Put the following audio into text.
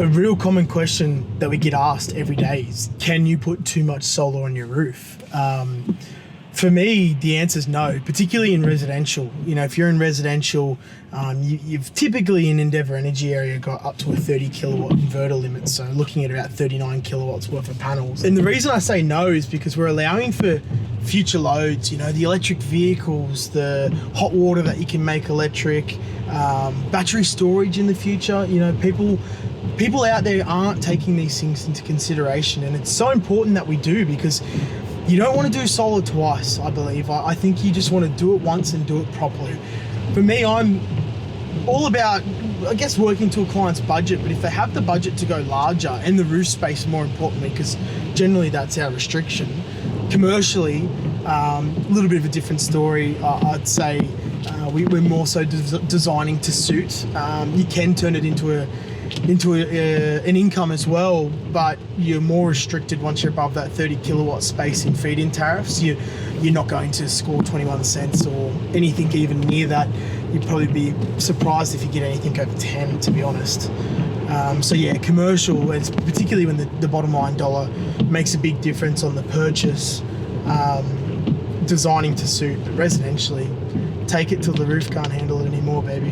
A real common question that we get asked every day is, can you put too much solar on your roof? For me, the answer is no, particularly in residential. You know, if you're in residential, you've typically in Endeavour Energy area got up to a 30 kilowatt inverter limit. So looking at about 39 kilowatts worth of panels. And the reason I say no is because we're allowing for future loads, you know, the electric vehicles, the hot water that you can make electric, battery storage in the future. You know, people out there aren't taking these things into consideration, and it's so important that we do, because you don't want to do solar twice, I believe. I think you just want to do it once and do it properly. For me, I'm all about, I guess, working to a client's budget, but if they have the budget to go larger, and the roof space more importantly, because generally that's our restriction. Commercially, a little bit of a different story. I'd say we're more so designing to suit. You can turn it into an income as well, but you're more restricted once you're above that 30 kilowatt space in feed-in tariffs. You're not going to score 21 cents or anything even near that. You'd probably be surprised if you get anything over 10, to be honest. So yeah, commercial, it's particularly when the bottom line dollar makes a big difference on the purchase, designing to suit. But residentially, take it till the roof can't handle it anymore, baby.